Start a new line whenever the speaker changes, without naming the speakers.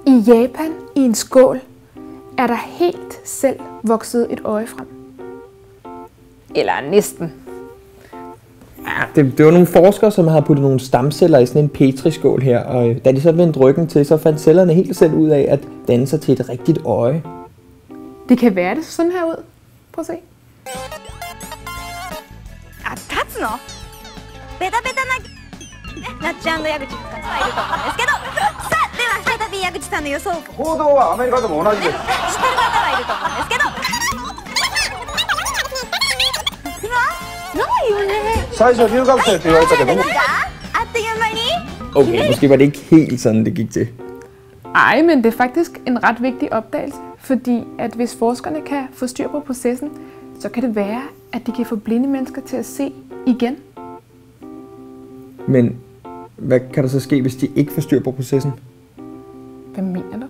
I Japan, i en skål, er der helt selv vokset et øje frem. Eller næsten.
Ja, det var nogle forskere, som havde puttet nogle stamceller i sådan en petriskål her, og da de så vendte ryggen til, så fandt cellerne helt selv ud af at danne sig til et rigtigt øje.
Det kan være, det sådan her ud. Prøv at se.
あ、立つのベタベタななっちゃんの矢口がいると思うんですけどさあでは再び矢口さんの予想
行動はアメリカでも同じです。
知ってる方はいると思うんですけどないよね
最初留学生って言われたけども
あっという間に
Okay, måske var det ikke helt sådan, det gik til.
Ej, men det er faktisk en ret vigtig opdagelse, fordi at hvis forskerne kan få styr på processen, så kan det være, at de kan få blinde mennesker til at se igen.
Men hvad kan der så ske, hvis de ikke får styr på processen?
Hvad mener du?